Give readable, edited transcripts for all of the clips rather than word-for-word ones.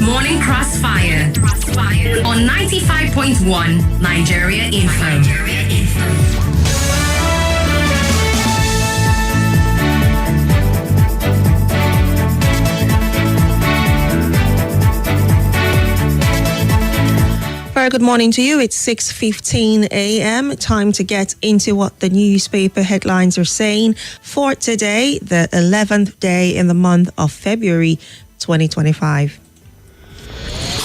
Morning Crossfire on 95.1 Nigeria Info. Very good morning to you. It's 6:15 a.m. Time to get into what the newspaper headlines are saying for today, the 11th day in the month of February 2025.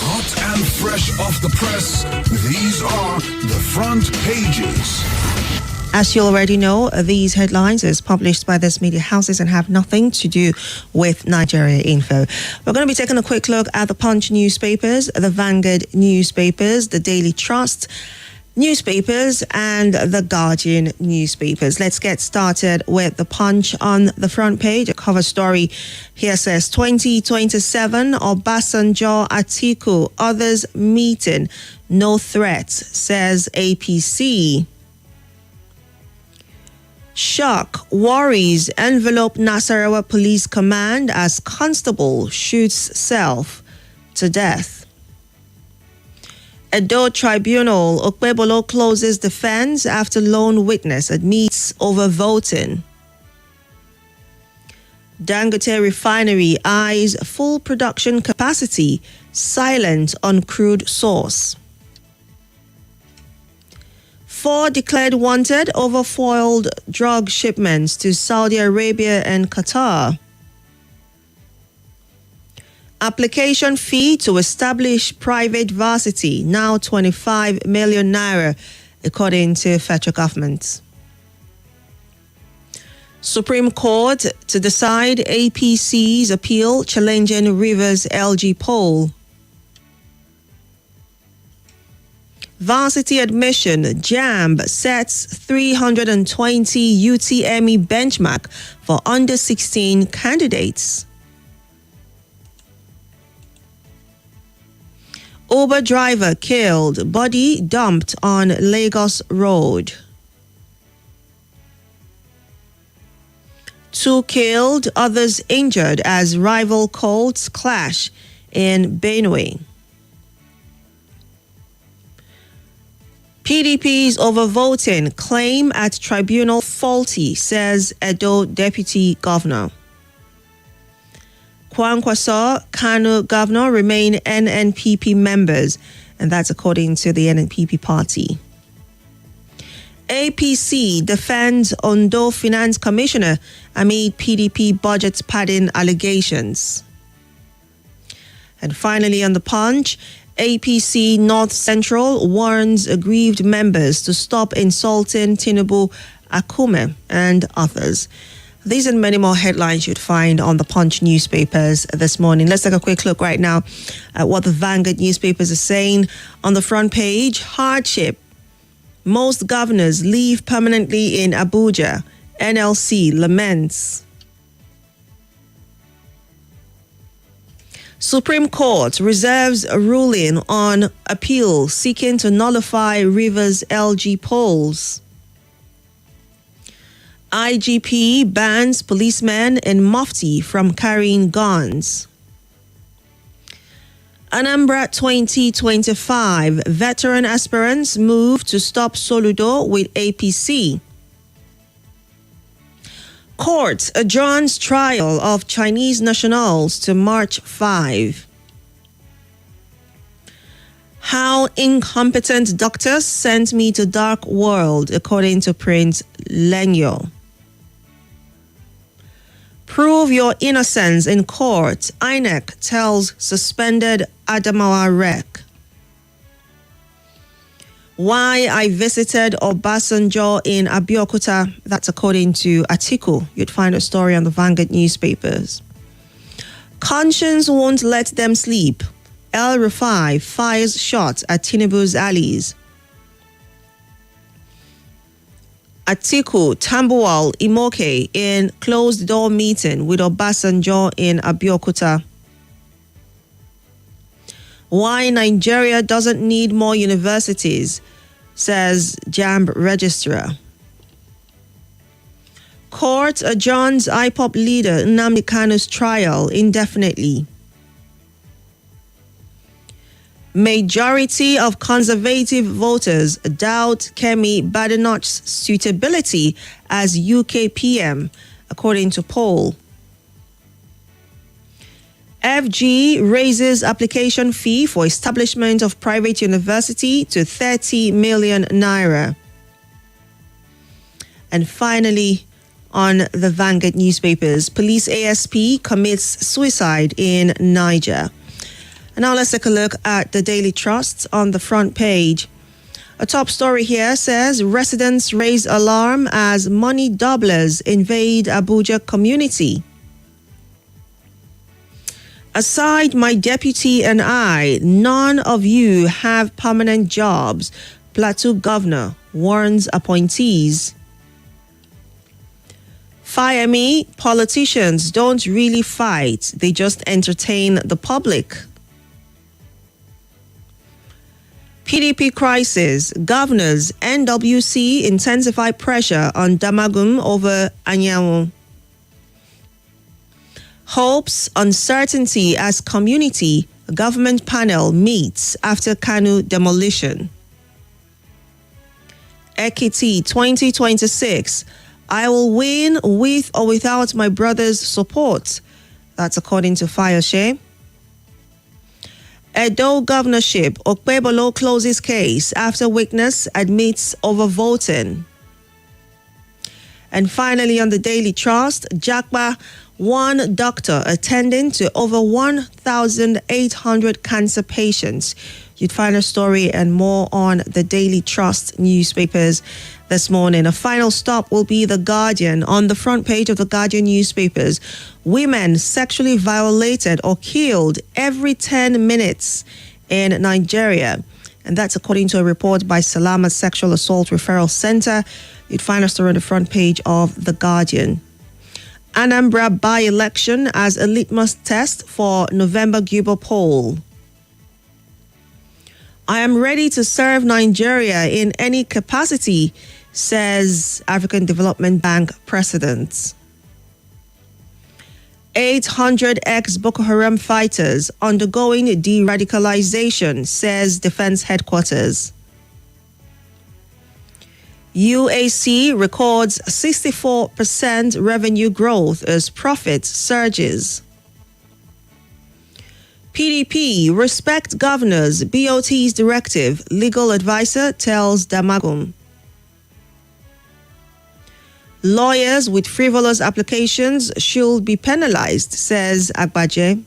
Hot and fresh off the press, these are the front pages. As you already know, these headlines is published by these media houses and have nothing to do with Nigeria Info. We're going to be taking a quick look at the Punch newspapers, the Vanguard newspapers, the Daily Trust newspapers, and the Guardian newspapers. Let's get started with the Punch on the front page. A cover story here says 2027 Obasanjo Atiku, others meeting, no threats, says APC. Shock, worries, envelope Nasarawa Police Command as constable shoots self to death. Edo Tribunal, Okpebolo closes defense after lone witness admits over voting. Dangote Refinery eyes full production capacity, silent on crude source. 4 declared wanted over foiled drug shipments to Saudi Arabia and Qatar. Application fee to establish private varsity, now 25 million naira, according to federal government. Supreme Court to decide APC's appeal challenging Rivers LG poll. Varsity admission, JAMB sets 320 UTME benchmark for under 16 candidates. Uber driver killed, body dumped on Lagos road. 2 killed, others injured as rival cults clash in Benue. PDP's overvoting claim at tribunal faulty, says Edo Deputy Governor. Kwankwaso, Kano Governor remain NNPP members, and that's according to the NNPP party. APC defends Ondo Finance Commissioner amid PDP budget padding allegations. And finally on the Punch, APC North Central warns aggrieved members to stop insulting Tinubu, Akume, and others. These and many more headlines you'd find on the Punch newspapers this morning. Let's take a quick look right now at what the Vanguard newspapers are saying. On the front page, hardship. Most governors leave permanently in Abuja. NLC laments. Supreme Court reserves a ruling on appeal seeking to nullify Rivers LG polls. IGP bans policemen in Mufti from carrying guns. Anambra 2025 veteran aspirants move to stop Soludo with APC. Court adjourns trial of Chinese nationals to March 5. How incompetent doctors sent me to dark world, according to Prince Lenyo. Prove your innocence in court, INEC tells suspended Adamawa rec. Why I visited Obasanjo in Abeokuta, that's according to Atiku. You'd find a story on the Vanguard newspapers. Conscience won't let them sleep. El Rufai fires shots at Tinubu's allies. Atiku, Tambuwal, Imoke in closed-door meeting with Obasanjo in Abeokuta. Why Nigeria doesn't need more universities, says JAMB registrar. Court adjourns IPOP leader Nnamdi Kanu's trial indefinitely. Majority of conservative voters doubt Kemi Badenoch's suitability as UK PM, according to poll. FG raises application fee for establishment of private university to 30 million naira. And finally, on the Vanguard newspapers, police ASP commits suicide in Niger. And now let's take a look at the Daily Trust on the front page. A top story here says residents raise alarm as money doublers invade Abuja community. Aside my deputy and I, none of you have permanent jobs, Plateau governor warns appointees. Fire me, politicians don't really fight, they just entertain the public. PDP crisis, governors, NWC intensify pressure on Damagum over Anyanwu. Hopes, uncertainty as community government panel meets after Kanu demolition. Ekiti 2026, I will win with or without my brother's support. That's according to Fayose. Edo governorship, Okpebolo closes case after witness admits overvoting. And finally, on the Daily Trust, Jakba, one doctor attending to over 1,800 cancer patients. You'd find a story and more on the Daily Trust newspapers this morning. A final stop will be The Guardian. On the front page of The Guardian newspapers, women sexually violated or killed every 10 minutes in Nigeria. And that's according to a report by Salama Sexual Assault Referral Center. You'd find a story on the front page of The Guardian. Anambra by-election as a litmus test for November Guber poll. I am ready to serve Nigeria in any capacity, says African Development Bank president. 800 ex-Boko Haram fighters undergoing de-radicalization, says Defense Headquarters. UAC records 64% revenue growth as profit surges. PDP respect governors, BOT's directive, legal advisor tells Damagum. Lawyers with frivolous applications should be penalized, says Agbaje.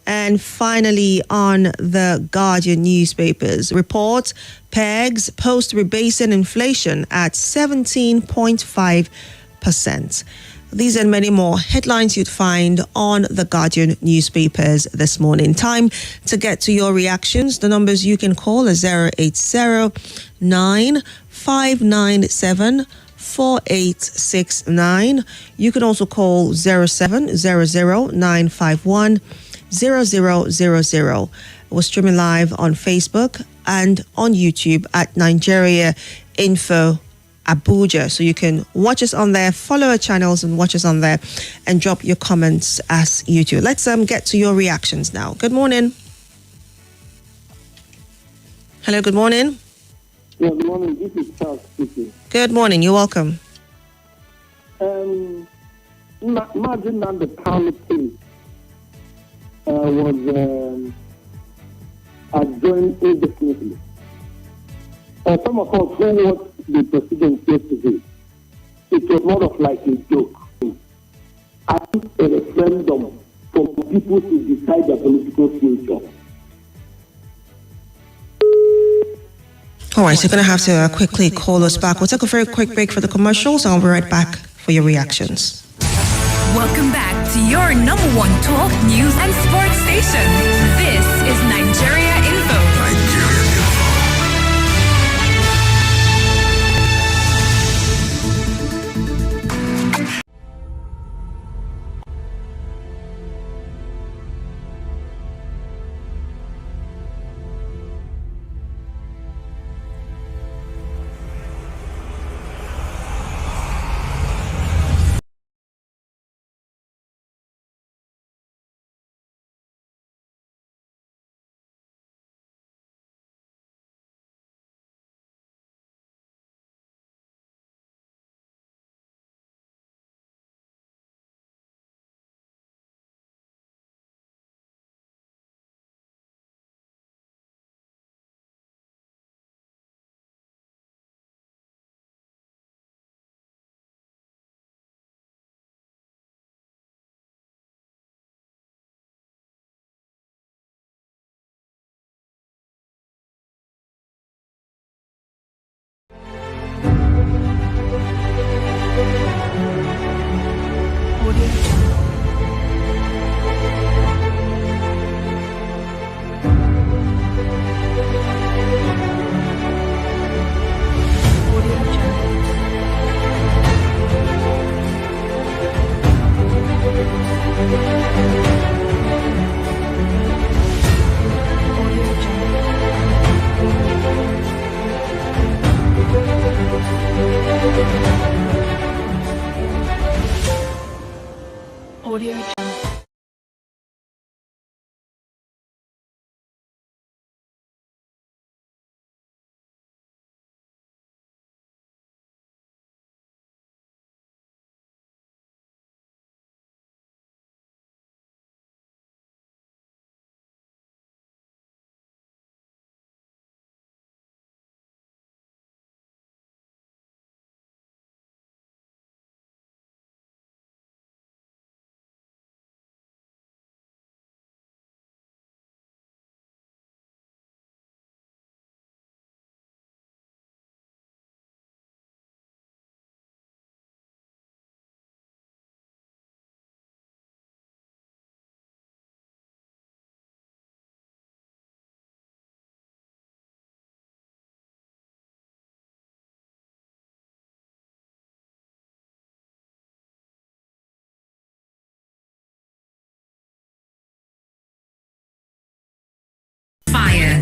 And finally, on the Guardian newspapers, report pegs post-rebasing inflation at 17.5%. These and many more headlines you'd find on the Guardian newspapers this morning. Time to get to your reactions. The numbers you can call are 080-9597-4869. You can also call 0700-951-0000. We're streaming live on Facebook and on YouTube at Nigeria Info Abuja. So you can watch us on there, follow our channels and watch us on there and drop your comments as you do. Let's get to your reactions now. Good morning. Hello, good morning. Yeah, good morning. This is Charles speaking. Good morning. You're welcome. Imagine that the Kano case was adjourned indefinitely. Some of us who watched the proceedings yesterday, it was more of like a joke. I think a referendum for people to decide their political future. All right, so you're going to have to quickly call us back. We'll take a very quick break for the commercials and I'll be right back for your reactions. Welcome back to your number one talk, news, and sports station. This is Nigeria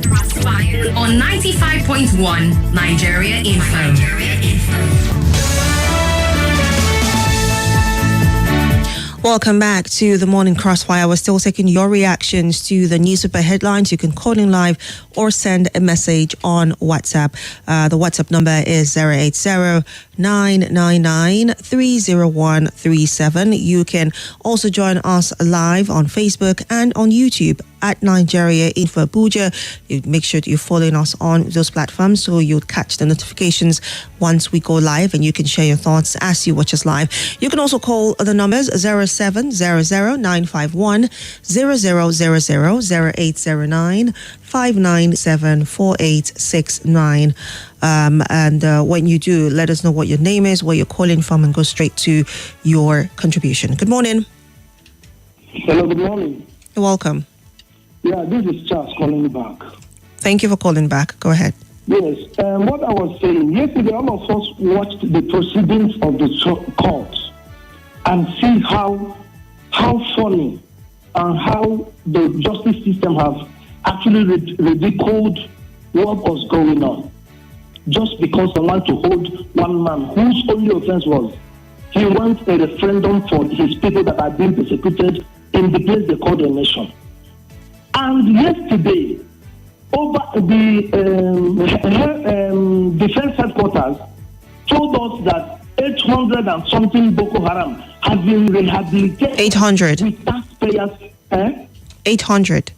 Crossfire on 95.1 Nigeria Info. Welcome back to the Morning Crossfire. We're still taking your reactions to the newspaper headlines. You can call in live or send a message on WhatsApp. The WhatsApp number is 080-999-30137. You can also join us live on Facebook and on YouTube at Nigeria Info Abuja. You make sure that you're following us on those platforms so you'll catch the notifications once we go live, and you can share your thoughts as you watch us live. You can also call the numbers 0700-951-0000-0809-597-4869. And when you do, let us know what your name is, where you're calling from, and go straight to your contribution. Good morning. Hello, good morning. You're welcome. Yeah, this is Charles calling back. Thank you for calling back. Go ahead. Yes, what I was saying, yesterday all of us watched the proceedings of the court and see how funny and how the justice system have actually ridiculed what was going on. Just because they want to hold one man whose only offense was he wants a referendum for his people that are being persecuted in the place they call the nation. And yesterday, over the defense headquarters told us that 800 and something Boko Haram has been rehabilitated. 800. With taxpayers. 800.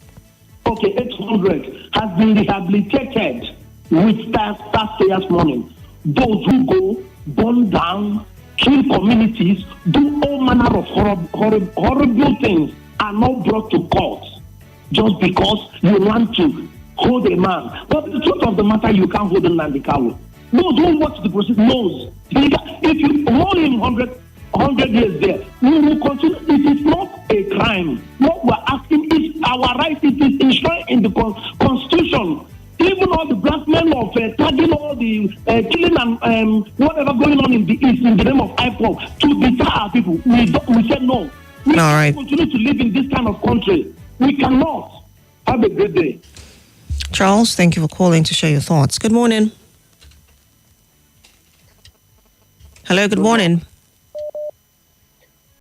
Okay, 800 has been rehabilitated with taxpayers' money. Those who go, burn down, kill communities, do all manner of horrible things are not brought to court just because you want to hold a man. But the truth of the matter, you can't hold a Nandikawa. Those who watch the process knows. If you hold him 100 years there, we will continue. It is not a crime. What we're asking is our right. It is enshrined in the Constitution. Even all the black men of tagging all the killing and whatever going on in the East in the name of IPOB to deter our people. We said no. We can't continue to live in this kind of country. We cannot. Have a good day. Charles, thank you for calling to share your thoughts. Good morning. Hello, good morning.